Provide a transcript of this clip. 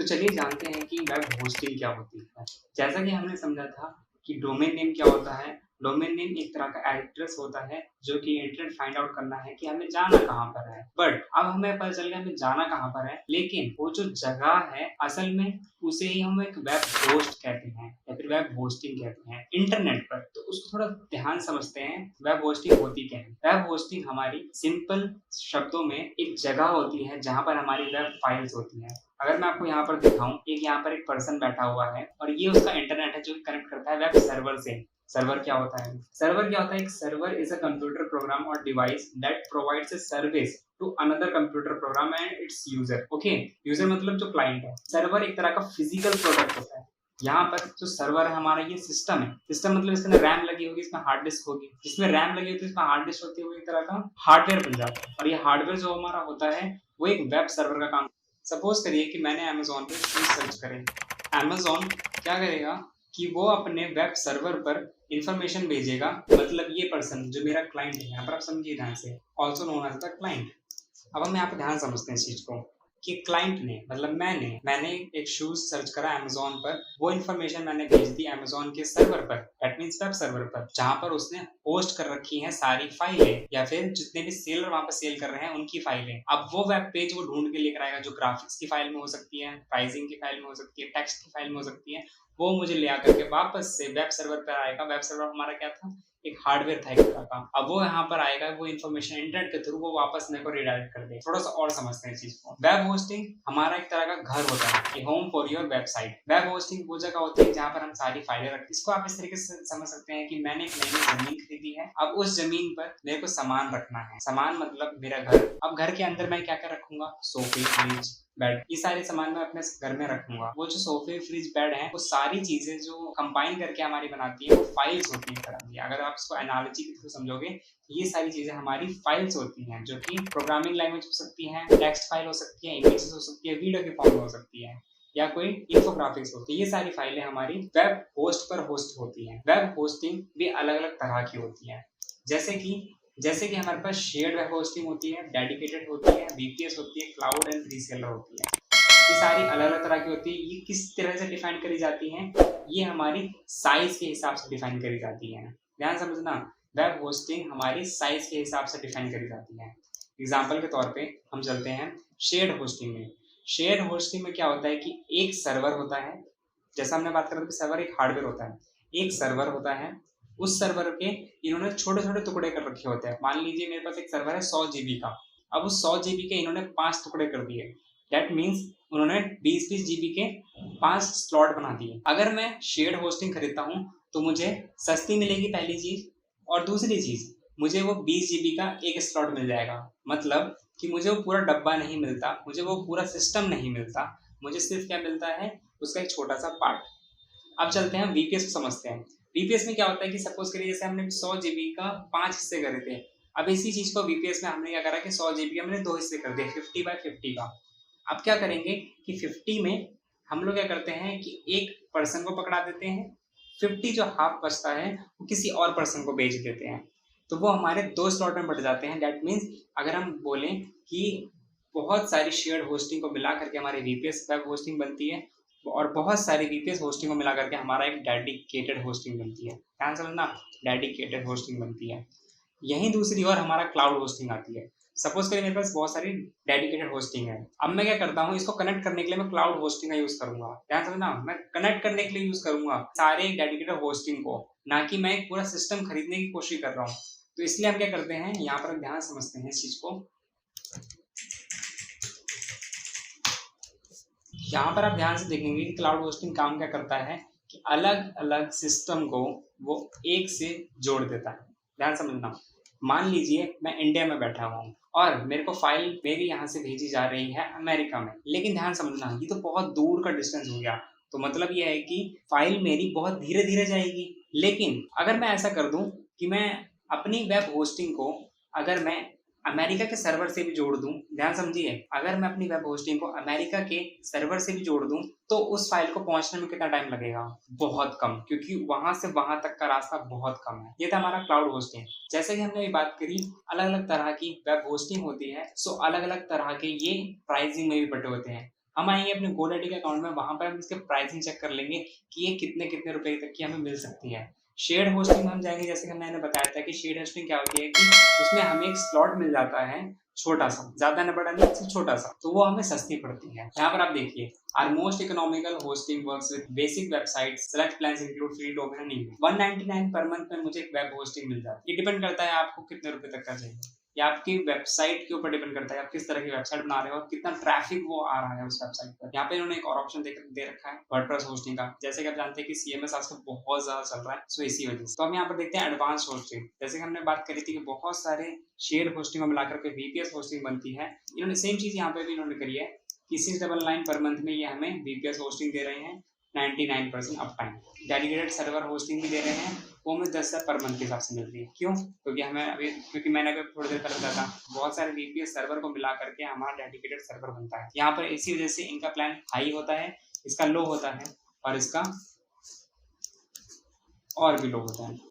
तो चलिए जानते हैं कि वेब होस्टिंग क्या होती है। जैसा कि हमने समझा था कि डोमेन नेम क्या होता है। डोमेन नेम एक तरह का एड्रेस होता है जो कि इंटरनेट फाइंड आउट करना है कि हमें जाना कहाँ पर है। बट अब हमें पता चल गया हमें जाना कहाँ पर है, लेकिन वो जो जगह है असल में उसे ही हम एक वेब होस्ट कहते हैं या फिर वेब होस्टिंग कहते हैं इंटरनेट पर। तो उसको थोड़ा ध्यान समझते हैं, वेब होस्टिंग होती क्या है। वेब होस्टिंग हमारी सिंपल शब्दों में एक जगह होती है जहाँ पर हमारी वेब फाइल्स होती हैं। अगर मैं आपको यहाँ पर दिखाऊँ, एक यहाँ पर एक पर्सन बैठा हुआ है और ये उसका इंटरनेट है जो कनेक्ट करता है वेब सर्वर से। सर्वर क्या होता है? सर्वर क्या होता है? एक server is a computer program और device that provides a service to another computer program and its user. Okay, user मतलब जो क्लाइंट है। सर्वर एक तरह का फिजिकल प्रोडक्ट होता है। यहाँ पर जो सर्वर है हमारा, ये सिस्टम है। सिस्टम मतलब इसके अंदर रैम लगी होगी, इसमें हार्ड डिस्क होगी। जिसमें रैम लगी होती है इसमें हार्ड डिस्क होती है, वो एक तरह का हार्डवेयर बन जाता है। और ये हार्डवेयर जो हमारा होता है वो एक वेब सर्वर का काम। सपोज करिए कि मैंने अमेज़न पे शूज़ सर्च करे। अमेज़न क्या करेगा कि वो अपने वेब सर्वर पर इंफॉर्मेशन भेजेगा, मतलब ये पर्सन जो मेरा क्लाइंट है, यहाँ पर आप समझिए ध्यान से, also known as the client. अब हम यहाँ पे ध्यान समझते हैं इस चीज को कि क्लाइंट ने मतलब मैंने एक शूज सर्च करा अमेज़न पर, वो इन्फॉर्मेशन मैंने भेज दी अमेज़न के सर्वर पर, दैट मींस वेब सर्वर पर, जहां पर उसने होस्ट कर रखी हैं सारी फाइलें या फिर जितने भी सेलर वहां पर सेल कर रहे हैं उनकी फाइलें। अब वो वेब पेज वो ढूंढ के लेकर आएगा, जो ग्राफिक्स की फाइल में हो सकती है, प्राइसिंग की फाइल में हो सकती है, टेक्स्ट की फाइल में हो सकती है, वो मुझे ले आकर के वापस से वेब सर्वर पर आएगा। वेब सर्वर हमारा क्या था? एक हार्डवेयर था एक तरह का। अब वो यहाँ पर आएगा, वो इन्फॉर्मेशन इंटरनेट के थ्रू वो वापस मेरे को रिडायरेक्ट कर दे। थोड़ा सा और समझते हैं इस चीज को। वेब होस्टिंग हमारा एक तरह का घर होता है, home for your website. Web hosting वो जगह होती है जहाँ पर हम सारी फाइलें रखते हैं। इसको आप इस तरीके से समझ सकते हैं कि मैंने एक नई जमीन खरीदी है, अब उस जमीन पर मेरे को सामान रखना है। सामान मतलब मेरा घर। अब घर के अंदर मैं क्या क्या रखूंगा? सोफे, फ्रिज, बेड, ये सारे सामान मैं अपने घर में रखूंगा। वो जो सोफे, फ्रिज, बेड है, वो सारी चीजें जो कंबाइन करके हमारी बनाती है वो फाइल्स होती है तरह की। अगर आप इसको एनालॉजी के थ्रू समझोगे, ये सारी चीजें हमारी फाइल्स होती हैं, जो कि प्रोग्रामिंग लैंग्वेज हो सकती है, टेक्स्ट फाइल हो सकती है, इमेजेस हो सकती है, वीडियो के फॉर्म में हो सकती है, या कोई इंफोग्राफिक्स होती है। ये सारी फाइलें हमारी वेब होस्ट पर होस्ट होती हैं। वेब होस्टिंग भी अलग अलग तरह की होती है। जैसे कि हमारे पास शेयर्ड वेब होस्टिंग होती है, डेडिकेटेड होती है, वीपीएस होती है, क्लाउड एंड रीसेलर होती है। ये सारी अलग अलग तरह की होती है। ये किस तरह से डिफाइन करी जाती हैं? ये हमारी साइज के हिसाब से डिफाइन करी जाती है। ध्यान समझना, वेब होस्टिंग हमारी साइज के हिसाब से डिफाइन करी जाती है। एग्जाम्पल के तौर पे हम चलते हैं शेयर्ड होस्टिंग में। शेयर्ड होस्टिंग में क्या होता है कि एक सर्वर होता है, जैसा हमने बात करा था, सर्वर एक हार्डवेयर होता है, एक सर्वर होता है। उस सर्वर के इन्होंने छोटे छोटे टुकड़े कर रखे होते हैं। मान लीजिए मेरे पास एक सर्वर है 100 GB का। अब उस 100 GB के इन्होंने 5 टुकड़े कर दिए, दैट मीन्स उन्होंने 20-20 GB के 5 स्लॉट बना दिए। अगर मैं शेयर्ड होस्टिंग खरीदता हूँ तो मुझे सस्ती मिलेगी पहली चीज, और दूसरी चीज मुझे वो 20 GB का एक स्लॉट मिल जाएगा। मतलब कि मुझे वो पूरा डब्बा नहीं मिलता, मुझे वो पूरा सिस्टम नहीं मिलता, मुझे सिर्फ क्या मिलता है? उसका एक छोटा सा पार्ट। अब चलते हैं वीपीएस को समझते हैं। वीपीएस में क्या होता है कि सपोज करिए जैसे हमने 100 GB का 5 हिस्से करे थे। अब इसी चीज को वीपीएस में हमने क्या करा कि 100 GB का हमने 2 हिस्से कर दिए, 50/50 का। अब क्या करेंगे कि 50 में हम लोग क्या करते हैं कि एक पर्सन को पकड़ा देते हैं, 50 जो हाफ बचता है वो किसी और पर्सन को बेच देते हैं, तो वो हमारे 2 स्लॉट में बढ़ जाते हैं। दैट मीन्स अगर हम बोलें कि बहुत सारी शेयर्ड होस्टिंग को मिला करके हमारी वीपीएस वेब होस्टिंग बनती है, और बहुत सारी वीपीएस होस्टिंग को मिला करके हमारा एक डेडिकेटेड होस्टिंग बनती है। ध्यान समझना, डेडिकेटेड होस्टिंग बनती है। यहीं दूसरी ओर हमारा क्लाउड होस्टिंग आती है। सपोज करिए मेरे पास बहुत सारी डेडिकेटेड होस्टिंग है। अब मैं क्या करता हूँ, इसको कनेक्ट करने के लिए मैं क्लाउड होस्टिंग का यूज करूंगा। ध्यान समझना, मैं कनेक्ट करने के लिए यूज करूंगा सारे डेडिकेटेड होस्टिंग को, ना कि मैं एक पूरा सिस्टम खरीदने की कोशिश कर रहा हूँ। तो इसलिए हम क्या करते हैं, यहाँ पर ध्यान समझते हैं इस चीज को। यहाँ पर आप ध्यान से देखेंगे कि क्लाउड होस्टिंग काम क्या करता है कि अलग अलग सिस्टम को वो एक से जोड़ देता है। ध्यान समझना, मान लीजिए मैं इंडिया में बैठा हुआ हूँ और मेरे को फाइल मेरी यहाँ से भेजी जा रही है अमेरिका में, लेकिन ध्यान समझना ये तो बहुत दूर का डिस्टेंस हो गया। तो मतलब यह है कि फाइल मेरी बहुत धीरे धीरे जाएगी। लेकिन अगर मैं ऐसा कर दूं कि मैं अपनी वेब होस्टिंग को अगर मैं अमेरिका के सर्वर से भी जोड़ दूं, ध्यान समझिए, अगर मैं अपनी वेब होस्टिंग को अमेरिका के सर्वर से भी जोड़ दूं तो उस फाइल को पहुंचने में कितना टाइम लगेगा? बहुत कम, क्योंकि वहां से वहां तक का रास्ता बहुत कम है। ये था हमारा क्लाउड होस्टिंग। जैसे कि हमने अभी बात करी अलग अलग तरह की वेब होस्टिंग होती है, सो अलग अलग तरह के ये प्राइसिंग में भी बटे होते हैं। हम आएँगे अपने गोडैडी के अकाउंट में, वहाँ पर हम इसके प्राइसिंग चेक कर लेंगे कि ये कितने-कितने रुपए तक की हमें मिल सकती है। शेयर्ड होस्टिंग में हम जाएँगे, जैसे कि मैंने बताया था कि शेयर्ड होस्टिंग क्या होती है कि उसमें हमें एक स्लॉट मिल जाता है छोटा-सा, ज़्यादा ना बड़ा नहीं, सिर्फ छोटा-सा, तो वो हमें सस्ती पड़ती है। यहाँ पर आप देखिए, our most economical hosting works with basic websites, select plans include free domain and email. 199 per month में मुझे एक वेब होस्टिंग मिल जाती है। ये डिपेंड करता है आपको कितने रुपए तक का चाहिए। ये आपकी वेबसाइट के ऊपर डिपेंड करता है, आप किस तरह की वेबसाइट बना रहे हो और कितना ट्रैफिक वो आ रहा है उस वेबसाइट पर। यहाँ पे इन्होंने एक और ऑप्शन दे रखा है वर्डप्रेस होस्टिंग का। जैसे कि आप जानते हैं कि सीएमएस आजकल बहुत ज़्यादा चल रहा है, सो इसी वजह से। तो हम यहाँ पर देखते हैं एडवांस होस्टिंग। जैसे कि हमने बात करी थी कि बहुत सारे शेयर होस्टिंग को मिलाकर के वीपीएस होस्टिंग बनती है। इन्होंने सेम चीज़ यहाँ पे भी इन्होंने करी है कि 699 पर मंथ में ये हमें वीपीएस होस्टिंग दे रहे हैं, 99% up time. Dedicated server hosting भी दे रहे हैं, वो हमें 10,000 पर मंथ के हिसाब से मिल रही है। क्यों? क्योंकि मैंने अभी थोड़ी देर पहले बताया था, बहुत सारे वीपीएस सर्वर को मिला करके हमारा डेडिकेटेड सर्वर बनता है। यहाँ पर इसी वजह से इनका प्लान हाई होता है, इसका लो होता है और इसका और भी लो होता है।